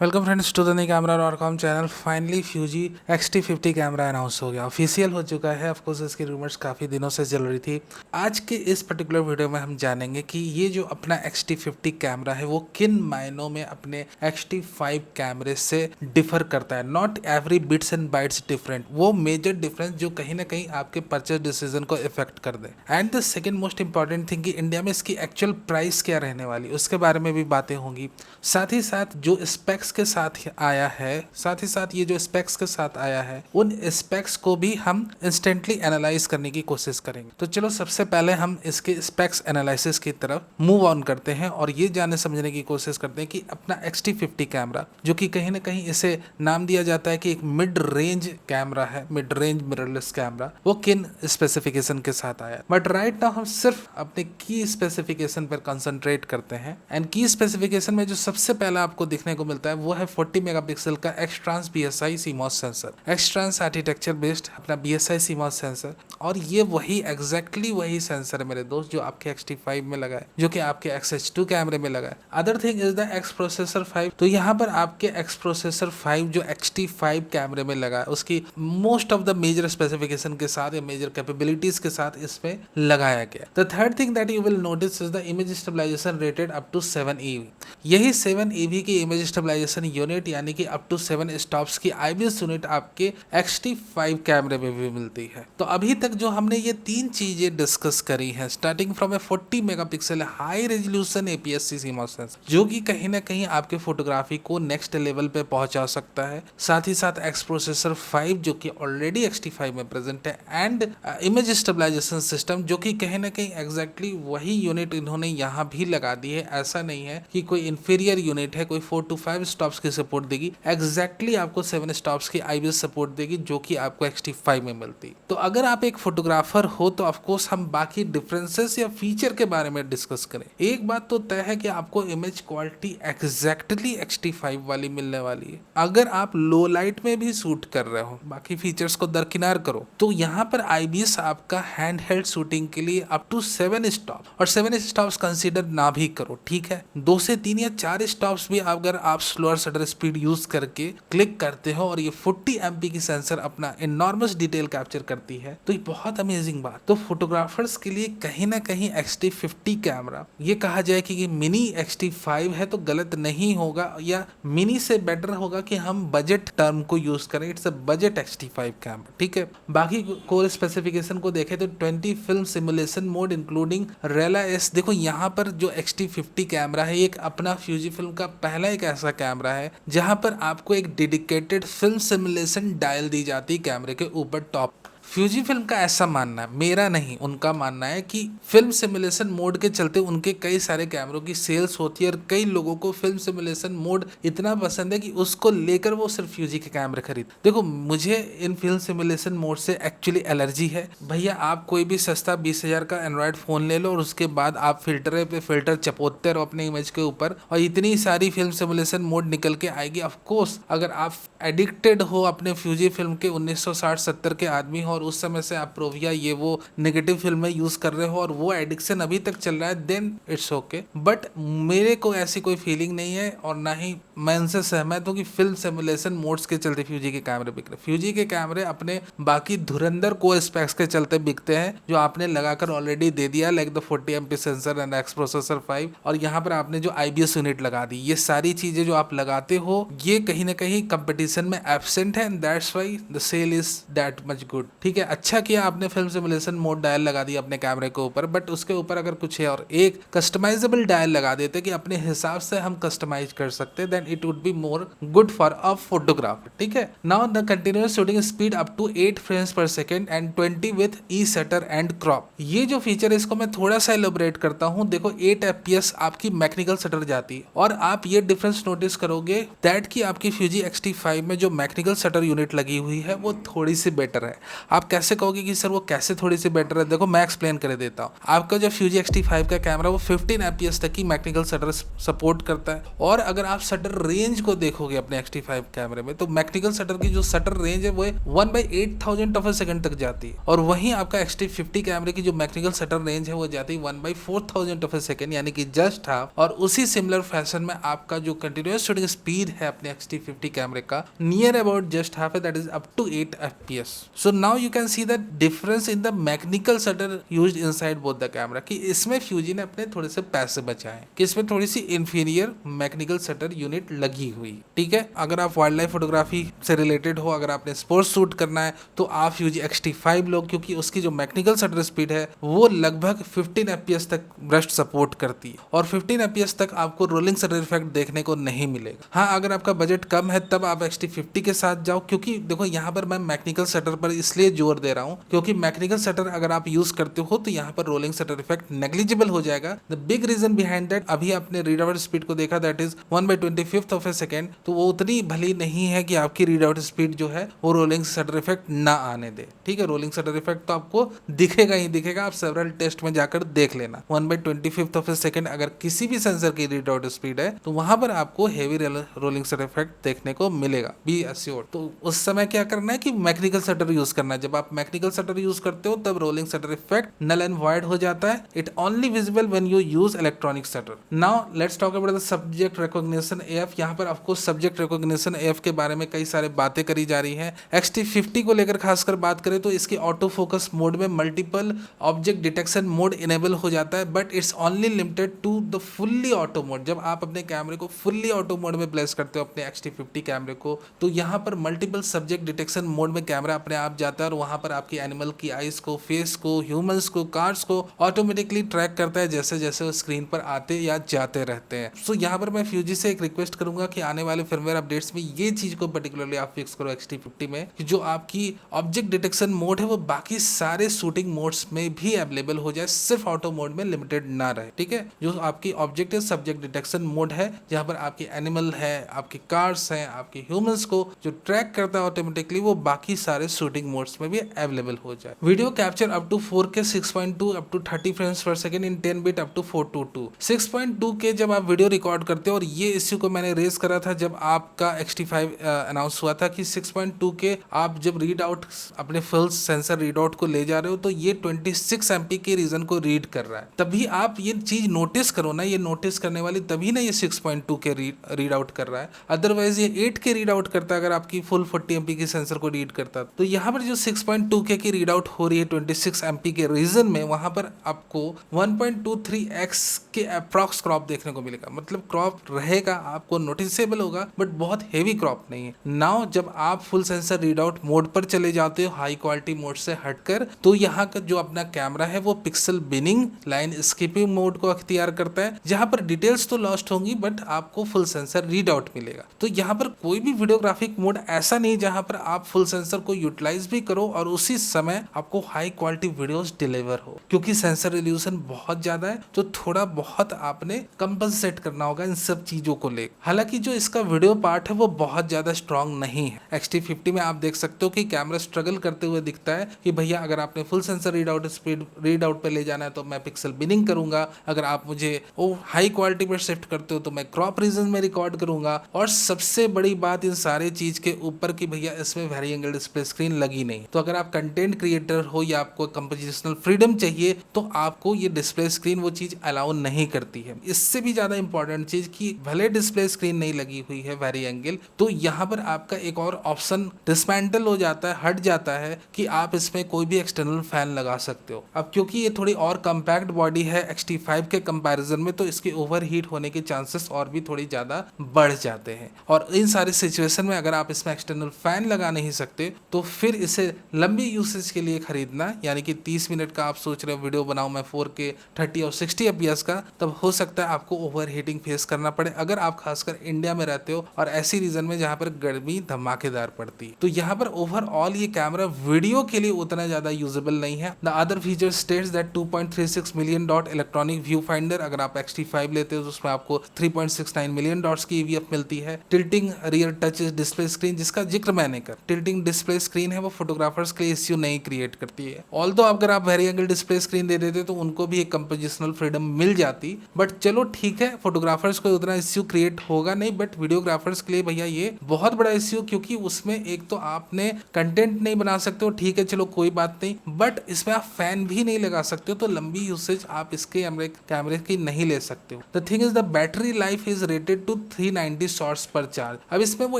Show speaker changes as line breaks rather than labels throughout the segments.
Welcome friends to the new camera dot com channel. Finally Fuji X-T50 camera announce हो गया, official हो चुका है। ऑफकोर्स इसकी रूमर्स काफ़ी दिनों से चल रही थी। आज के इस पर्टिकुलर वीडियो में हम जानेंगे कि ये जो अपना X-T50 कैमरा है वो किन मायनों में अपने X-T5 कैमरे से डिफर करता है। Not every bits and bytes different, वो मेजर डिफरेंस जो कहीं ना कहीं आपके परचेज डिसीजन को इफेक्ट कर दे। And the second most important thing कि इंडिया में इसकी एक्चुअल प्राइस क्या रहने वाली, उसके बारे में भी बातें होंगी। साथ ही साथ जो स्पेक्स के साथ आया है, साथ ही साथ ये जो स्पेक्स के साथ आया है उन स्पेक्स को भी हम इंस्टेंटली एनालाइज करने की कोशिश करेंगे। तो चलो सबसे पहले हम इसके स्पेक्स एनालिसिस की तरफ मूव ऑन करते हैं और ये जानने समझने की कोशिश करते हैं कि अपना X-T50 कैमरा, जो कि कहीं ना कहीं इसे नाम दिया जाता है कि एक मिड रेंज कैमरा है, मिड रेंज मिररलेस कैमरा, वो किन स्पेसिफिकेशन के साथ आया। बट राइट नाउ हम सिर्फ अपने की स्पेसिफिकेशन पर कंसंट्रेट करते हैं। एंड की स्पेसिफिकेशन में जो सबसे पहला आपको देखने को मिलता है वो है 40 मेगापिक्सल का X-Trans BSI CMOS sensor, X-Trans architecture based अपना BSI CMOS सेंसर। और ये वही एग्जैक्टली वही सेंसर है मेरे दोस्त जो आपके X-T5 में लगा है, जो कि आपके XH2 कैमरे में लगा है। Other thing is the X processor 5। तो यहाँ पर आपके X प्रोसेसर 5 जो X-T5 कैमरे में लगा है उसकी most of the major specification के साथ या मेजर कैपेबिलिटीज के साथ इसमें लगाया गया। The third thing that you will notice is the image stabilization rated up to 7 EV। यही 7 EV की इमेज स्टेबलाइजेशन यूनिट यानी कि अप टू 7 स्टॉप्स की IBS यूनिट आपके X-T5 कैमरे में भी मिलती है। तो अभी तक जो हमने ये तीन चीजें डिस्कस करी हैं, starting from A 40 megapixel high resolution APS-C CMOS sensor, जो कि कहीं ना कहीं आपके फोटोग्राफी को नेक्स्ट लेवल पे पहुंचा सकता है। साथ ही साथ X प्रोसेसर 5 जो कि ऑलरेडी X-T5 में प्रेजेंट है, एंड इमेज स्टेबलाइजेशन सिस्टम जो कि कहीं ना कहीं एग्जैक्टली वही यूनिट इन्होंने यहाँ भी लगा दी है। ऐसा नहीं है कि कोई इंफीरियर यूनिट है, कोई 4 to 5 स्टॉप्स की सपोर्ट देगी, एग्जैक्टली आपको 7 स्टॉप्स की IBS सपोर्ट देगी जो कि आपको X-T5 में मिलती। तो अगर आप एक फोटोग्राफर हो तो ऑफकोर्स हम बाकी डिफरेंसेस या फीचर के बारे में डिस्कस करें। एक बात तो तय है कि आपको इमेज क्वालिटी एग्जैक्टली X-T5 वाली मिलने वाली है। अगर आप लो लाइट में भी शूट कर रहे हो, बाकी फीचर्स को दरकिनार करो, तो यहाँ पर IBS आपका हैंड हेल्ड शूटिंग के लिए अप टू 7 स्टॉप, और 7 स्टॉप्स कंसीडर ना भी करो, ठीक है, 2 से 3 या 4 स्टॉप्स भी अगर आप स्लोअर शटर स्पीड यूज करके क्लिक करते हो और ये 40 MP की सेंसर अपना इनॉर्मस डिटेल कैप्चर करती है, तो ये बहुत अमेजिंग बात। तो फोटोग्राफर्स के लिए कहीं ना कहीं X-T50 कैमरा, ये कहा जाए कि मिनी X-T5 है तो गलत नहीं होगा, या मिनी से बेटर होगा कि हम बजट टर्म को यूज करें। It's a budget X-T5 camera, ठीक है। बाकी कोर स्पेसिफिकेशन को देखें तो 20 फिल्म सिमुलेशन मोड इंक्लूडिंग रेला S। देखो यहाँ पर जो X-T50 कैमरा है एक अपना फ्यूजी फिल्म का पहला एक ऐसा कैमरा है जहां पर आपको एक डेडिकेटेड फिल्म सिमुलेशन डायल दी जाती है कैमरे के ऊपर टॉप। फ्यूजी फिल्म का ऐसा मानना है, मेरा नहीं, उनका मानना है कि फिल्म सिमुलेशन मोड के चलते उनके कई सारे कैमरों की सेल्स होती है और कई लोगों को फिल्म सिमुलेशन मोड इतना पसंद है कि उसको लेकर वो सिर्फ फ्यूजी के कैमरे खरीद। देखो मुझे इन फिल्म सिमुलेशन मोड से एक्चुअली एलर्जी है। भैया आप कोई भी सस्ता 20,000 का एंड्रॉयड फोन ले लो और उसके बाद आप फिल्टर पे फिल्टर चपोते रहो अपने इमेज के ऊपर और इतनी सारी फिल्म सिमुलेशन मोड निकल के आएगी। ऑफकोर्स अगर आप एडिक्टेड हो अपने फ्यूजी फिल्म के 1960-70 के आदमी हो और उस समय से आप प्रोविया ये वो नेगेटिव फिल्में यूज कर रहे हो और वो एडिक्शन अभी तक चल रहा है, देन इट्स ओके। बट मेरे को ऐसी कोई फीलिंग नहीं है और ना ही मैं उनसे सहमत हूँ कि फिल्म सिमुलेशन मोड्स के चलते फ्यूजी के कैमरे बिक रहे। फ्यूजी के कैमरे अपने बाकी धुरंधर को स्पेक्स के चलते बिकते हैं जो आपने लगाकर ऑलरेडी दे दिया, like the 40 MP sensor and X processor 5, और यहाँ पर आपने जो IBS यूनिट लगा दी। ये सारी चीजें जो आप लगाते हो ये कहीं ना कहीं कंपटीशन में एब्सेंट है, and that's why the sale is that much good, ठीक है। अच्छा किया आपने फिल्म सिमुलेशन मोड डायल लगा दिया अपने कैमरे के ऊपर, बट उसके ऊपर अगर कुछ है और एक कस्टमाइजेबल डायल लगा देते कि अपने हिसाब से हम कस्टमाइज कर सकते, then it would be more good for a photographer, ठीक है। Now the continuous shooting speed up to 8 frames per second and 20 with e shutter and crop. ये जो फीचर है इसको मैं थोड़ा सा एलोबरेट करता हूँ। देखो 8 FPS आपकी मैकेनिकल शटर जाती है और आप ये डिफरेंस नोटिस करोगे दैट कि आपकी फ्यूजी X-T5 में जो मैकेनिकल शटर यूनिट लगी हुई है वो थोड़ी सी बेटर है। आप कैसे कहोगे कि सर वो कैसे थोड़ी सी बेटर है? देखो मैं एक्सप्लेन कर देता हूँ। आपका जो फ्यूजी X-T5 का कैमरा वो 15 fps तक की मैकेनिकल शटर सपोर्ट करता है। और अगर आप शटर रेंज को देखोगे अपने X-T5 कैमरे में, तो मैकेनिकल शटर की जो शटर रेंज है वो 1/8000 ऑफ ए सेकंड तक जाती है। और वहीं आपका X-T50 कैमरे की जो मैकेनिकल शटर रेंज है वो जाती है 1/4000 ऑफ ए सेकंड, यानी कि जस्ट हाफ। और उसी सिमिलर फैशन में आपका जो कंटिन्यूअस शूटिंग स्पीड है अपने X-T50 कैमरे का नियर अबाउट जस्ट हाफ है, that is up to 8 fps। So now you can see the difference in the mechanical shutter used inside both the camera, कि इसमें फ्यूजी ने अपने थोड़े से पैसे बचाए, कि इसमें थोड़ी सी इंफीरियर मैकेनिकल शटर यूनिट लगी हुई। ठीक है, अगर आप वाइल्ड लाइफ फोटोग्राफी से रिलेटेड हो, अगर आपने स्पोर्ट्स शूट करना है, तो आप फ्यूजी X-T5 लो, क्योंकि उसकी जो मैकेनिकल शटर स्पीड है वो लगभग 15 fps तक ब्रस्ट सपोर्ट करती है। और 15 fps तक आपको रोलिंग शटर इफेक्ट देखने को नहीं मिलेगा। हाँ, अगर आपका बजट कम है तब आप X-T50 के साथ जाओ, क्योंकि देखो यहाँ पर मैं मैकेनिकल शटर पर इसलिए जोर दे रहा हूँ क्योंकि मैकेनिकल शटर अगर आप यूज करते हो तो यहाँ पर रोलिंग शटर इफेक्ट नेग्लिजिबल हो जाएगा। The big reason behind that, अभी आपने रीड आउट स्पीड को देखा, that is 1/25 of a second, तो वो उतनी भली नहीं है कि आपकी रीड आउट स्पीड जो है वो रोलिंग शटर इफेक्ट ना आने दे। ठीक है, रोलिंग शटर इफेक्ट तो आपको दिखेगा ही दिखेगा, आप सेवरल टेस्ट में जाकर देख लेना। 1/25 ऑफ ए सेकेंड अगर किसी भी सेंसर की रीड आउट स्पीड है तो वहां पर आपको हेवी रोलिंग शटर इफेक्ट देखने को मिलेगा, बी एश्योर्ड। तो उस समय क्या करना है कि मैकेनिकल शटर यूज करना है। जब आप मैकेनिकल शटर यूज करते हो तब rolling shutter effect null and void हो जाता है। It only visible when you use electronic shutter. Now let's talk about the subject recognition AF। यहाँ पर आपको सब्जेक्ट रिकॉग्निशन AF के बारे में कई सारे बातें करी जा रही है। X-T50 को लेकर खासकर बात करें तो इसके ऑटो फोकस मोड में multiple object detection mode enable हो जाता है, but it's only limited to the fully auto mode. जब आप अपने कैमरे को फुल्ली ऑटो मोड में प्लेस करते हो अपने X-T50 कैमरे को, तो यहाँ पर मल्टीपल सब्जेक्ट डिटेक्शन मोड में कैमरा अपने आप जाता है और वहां पर आपकी एनिमल की आईज को, फेस को, ह्यूमंस को, कार्स को ऑटोमेटिकली ट्रैक करता है जैसे जैसे वो स्क्रीन पर आते या जाते रहते हैं। सो यहाँ पर मैं फ्यूजी से एक रिक्वेस्ट करूंगा कि आने वाले फिर्मवेयर अपडेट्स में ये चीज को पर्टिकुलरली आप फिक्स करो X-T50 में, कि जो आपकी ऑब्जेक्ट डिटेक्शन मोड है वो बाकी सारे शूटिंग मोड्स में भी अवेलेबल हो जाए, सिर्फ ऑटो मोड में लिमिटेड ना रहे। ठीक है, जो आपकी ऑब्जेक्ट सब्जेक्ट डिटेक्शन मोड है, जहां पर आपकी एनिमल है, आपकी कार्स हैं, आपके ह्यूमंस को जो ट्रैक करता है ऑटोमेटिकली, वो बाकी सारे शूटिंग मोड्स में भी अवेलेबल हो जाए। Video capture up to 4K 6.2 up to 30 frames per second in 10 bit up to 422 6.2K जब आप वीडियो रिकॉर्ड करते हो, और ये इश्यू को मैंने रेज करा था जब आपका X-T5 अनाउंस हुआ था कि 6.2K आप जब रीड आउट अपने फुल सेंसर रीड आउट को ले जा रहे हो तो ये 26 MP के रीजन को रीड कर रहा है। तभी आप ये चीज नोटिस करो ना, ये नोटिस करने वाली तभी ना ये 6.2K रीड आउट कर रहा है, अदरवाइज ये 8K रीड आउट करता है अगर आपकी फुल 40 MP की सेंसर को रीड करता। तो यहाँ पर जो 6.2K की रीड आउट हो रही है 26 MP के रीजन में, वहां पर आपको 1.23x के अप्रॉक्स क्रॉप देखने को मिलेगा। मतलब क्रॉप रहेगा, आपको नोटिसेबल होगा, बट बहुत हेवी क्रॉप नहीं है। नाउ जब आप full sensor read out mode पर चले जाते हो हाई क्वालिटी मोड से हटकर, तो यहाँ का जो अपना कैमरा है वो pixel binning line skipping mode को अख्तियार करता है, जहां पर डिटेल्स तो लॉस्ट होंगी बट आपको फुल सेंसर रीड आउट मिलेगा। तो यहाँ पर कोई भी वीडियोग्राफिक मोड ऐसा नहीं जहां पर आप फुल सेंसर को यूटिलाइज भी करो और उसी समय आपको हाई क्वालिटी वीडियोस डिलीवर हो, क्योंकि सेंसर रिजोल्यूशन बहुत ज्यादा है, तो थोड़ा बहुत आपने कंपनसेट करना होगा इन सब चीजों को लेकर। हालांकि जो इसका वीडियो पार्ट है वो बहुत ज्यादा स्ट्रांग नहीं है। X-T50 में आप देख सकते हो कि कैमरा स्ट्रगल करते हुए दिखता है कि भैया अगर आपने full sensor read out speed read out पे ले जाना है तो मैं पिक्सल बिनिंग करूंगा, अगर आप मुझे वो हाई क्वालिटी पर शिफ्ट करते हो तो मैं क्रॉप रीजन में रिकॉर्ड करूंगा। और सबसे बड़ी बात इन सारे चीज के ऊपर कि भैया इसमें वेरी एंगल डिस्प्ले स्क्रीन लगी नहीं। तो अगर आप कंटेंट क्रिएटर हो या आपको कंपोजिशनल फ्रीडम चाहिए तो आपको ये डिस्प्ले स्क्रीन वो चीज अलाउ नहीं करती है। इससे भी ज्यादा इंपॉर्टेंट चीज कि भले डिस्प्ले स्क्रीन नहीं लगी हुई है वेरी एंगल, तो यहाँ पर आपका एक और ऑप्शन डिसमेंटल हो जाता है, हट जाता है कि आप इसमें कोई भी एक्सटर्नल फैन लगा सकते हो। अब क्योंकि ये थोड़ी और कंपैक्ट बॉडी है X-T5 के कंपैरिजन में, तो इसके ओवरहीट होने के चांसेस और भी थोड़ी ज्यादा बढ़ जाते हैं। और इन सारी सिचुएशन में अगर आप इसमें एक्सटर्नल फैन लगा नहीं सकते तो फिर इसे लंबी यूसेज के लिए खरीदना, यानी कि 30 मिनट का आप सोच रहे हो वीडियो बनाओ मैं 4K 30 और 60 fps का, तब हो सकता है आपको ओवर हीटिंग फेस करना पड़े अगर आप खासकर इंडिया में रहते हो और ऐसी रीजन में जहां पर गर्मी धमाकेदार पड़ती है। तो यहाँ पर ओवरऑल ये कैमरा वीडियो के लिए उतना ज्यादा यूजेबल नहीं है। The other feature states that 2.36 million dot electronic view finder, अगर आप X-T5 लेते हो तो उसमें आपको 3.69 मिलियन डॉट्स की EVF मिलती है। Tilting rear touch display screen, जिसका जिक्र मैंने कर, टिल्टिंग डिस्प्ले स्क्रीन है वो फोटोग्राफ फोटोग्राफर्स के लिए इश्यू नहीं क्रिएट करती है। ऑल्दो अगर आप वेरी एंगल डिस्प्ले स्क्रीन दे देते तो उनको भी एक कंपोजिशनल फ्रीडम मिल जाती, बट चलो ठीक है, फोटोग्राफर्स को उतना इश्यू क्रिएट होगा नहीं, बट वीडियोग्राफर्स के लिए भैया ये बहुत बड़ा इश्यू, क्योंकि उसमें एक तो आपने कंटेंट नहीं बना सकते हो, ठीक है चलो कोई बात नहीं, बट इसमें आप फैन भी नहीं लगा सकते हो, तो लंबी यूसेज आप इसके कैमरे की नहीं ले सकते हो। The thing is the battery life is rated to 390 shots per charge. अब इसमें वो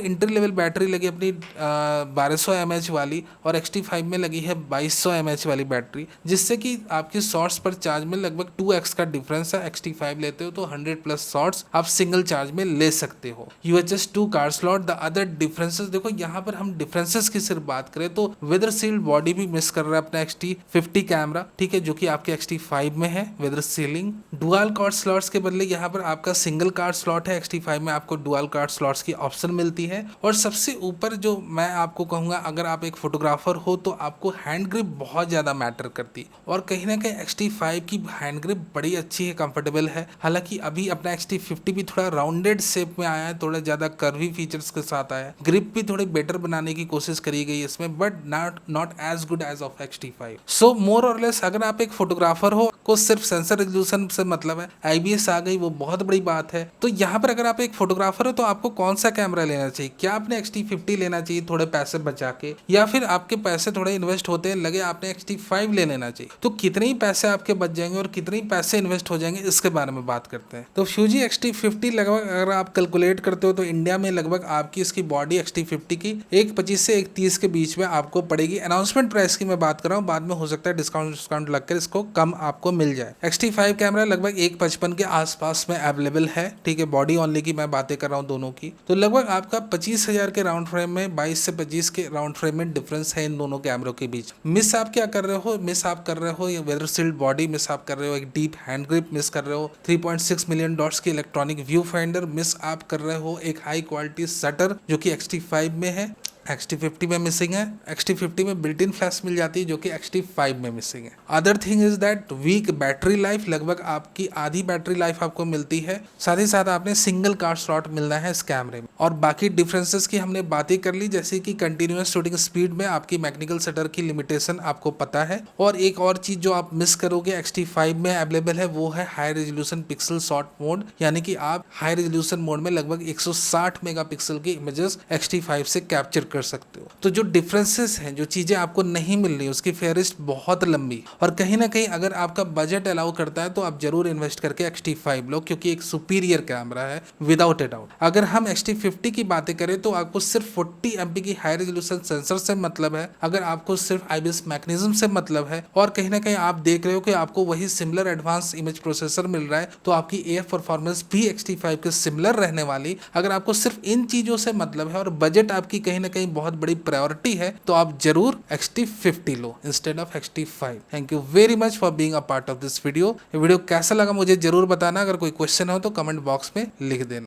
इंटर लेवल बैटरी लगी अपनी 1200 mAh वाली, और X-T5 में लगी है 2200 mAh वाली बैटरी, जिससे कि आपकी शॉट्स पर चार्ज में लगभग 2x का डिफरेंस है। X-T5 लेते हो तो 100+ शॉट्स आप सिंगल चार्ज में ले सकते हो। UHS 2 card slot. The other differences, देखो यहाँ पर हम डिफरेंसेस की सिर्फ बात करें तो वेदर सील्ड बॉडी भी मिस कर रहा है अपना X-T50 कैमरा, ठीक है, जो कि आपके X-T5 में है weather sealing. Dual card slots के बदले यहाँ पर आपका सिंगल कार्ड स्लॉट है, X-T5 में आपको डुअल कार्ड स्लॉट्स की ऑप्शन मिलती है। और सबसे ऊपर जो मैं आपको कहूंगा, अगर आप एक फोटोग्राफर हो तो आपको हैंड ग्रिप बहुत ज्यादा मैटर करती है, और कहीं ना कहीं X-T5 की हैंड ग्रिप बड़ी अच्छी है, कंफर्टेबल है। हालांकि अभी अपना X-T50 भी थोड़ा राउंडेड शेप में आया है, थोड़ा ज्यादा कर्वी फीचर्स के साथ आया है, ग्रिप भी थोड़ी बेटर बनाने की कोशिश करी गई है इसमें, but not as good as of X-T5। So more or less अगर आप एक फोटोग्राफर हो को सिर्फ सेंसर रेजोल्यूशन से मतलब है, IBS आ गई वो बहुत बड़ी बात है। तो यहाँ पर अगर आप एक फोटोग्राफर हो तो आपको कौन सा कैमरा लेना चाहिए? क्या आपने X-T50 लेना चाहिए थोड़े पैसे बचा के, या फिर आपके पैसे थोड़े इन्वेस्ट होते हैं लगे आपने X-T5 ले लेना चाहिए? तो कितने ही पैसे आपके बच जाएंगे और कितने ही पैसे इन्वेस्ट हो जाएंगे, इसके बारे में बात करते हैं। तो फ्यूजी X-T50 लगभग अगर आप कैलकुलेट करते हो तो इंडिया में लगभग आपकी इसकी बॉडी X-T50 की 1.25 से 1.30 के बीच में आपको पड़ेगी। अनाउंसमेंट प्राइस की मैं बात कर रहा हूँ, बाद में हो सकता है डिस्काउंट लगकर इसको कम आपको मिल जाए। X-T5 कैमरा लगभग 1.55 के आसपास में अवेलेबल है, ठीक है, बॉडी ऑनली की मैं बातें कर रहा हूँ दोनों की। तो लगभग आपका 25,000 के राउंड फ्रेम में 22 से 25 के राउंड फ्रेम में डिफरेंस है इन दोनों कैमरों के बीच। मिस आप क्या कर रहे हो? मिस आप कर रहे हो ये वेदर सील्ड बॉडी, मिस आप कर रहे हो एक डीप हैंड ग्रिप, मिस कर रहे हो 3.6 मिलियन डॉट्स की इलेक्ट्रॉनिक व्यू फाइंडर, मिस आप कर रहे हो एक हाई क्वालिटी शटर जो कि X-T5 में है, X-T50 में मिसिंग है। X-T50 में बिल्ट इन फ्लैश मिल जाती है जो कि X-T5 में मिसिंग है। Other thing is that weak battery life, लगभग आपकी आधी बैटरी लाइफ आपको मिलती है। साथ ही साथ आपने सिंगल कार्ड स्लॉट मिलना है इस कैमरे में। और बाकी डिफरेंसेस की हमने बातें कर ली, जैसे कि कंटिन्यूअस शूटिंग स्पीड में आपकी मैकेनिकल शटर की लिमिटेशन आपको पता है। और एक और चीज जो आप मिस करोगे X-T5 में अवेलेबल है वो है high resolution pixel shot mode, यानी कि आप हाई रेजोल्यूशन मोड में लगभग 160 मेगापिक्सल की इमेजेस X-T5 से कैप्चर कर सकते हो। तो जो डिफरेंसेस हैं, जो चीजें आपको नहीं मिल रही, उसकी फेहरिस्त बहुत लंबी, और कहीं ना कहीं अगर आपका बजट अलाउ करता है तो आप जरूर इन्वेस्ट करके X-T5 लो, क्योंकि एक सुपीरियर कैमरा है विदाउट ए डाउट। अगर हम X-T50 की बातें करें तो आपको सिर्फ 40 MP की हाई रेजोल्यूशन सेंसर से मतलब है, अगर आपको सिर्फ IBS मैकेनिज्म से मतलब है, और कहीं ना कहीं आप देख रहे हो कि आपको वही सिमिलर एडवांस इमेज प्रोसेसर मिल रहा है, तो आपकी AF परफॉर्मेंस भी X-T5 के सिमिलर रहने वाली। अगर आपको सिर्फ इन चीजों से मतलब है और बजट आपकी कहीं ना कहीं बहुत बड़ी प्रायोरिटी है, तो आप जरूर X-T50 low instead of X-T5। Thank you very much for being a part of this video. ये वीडियो कैसा लगा मुझे जरूर बताना। अगर कोई क्वेश्चन हो तो कमेंट बॉक्स में लिख देना।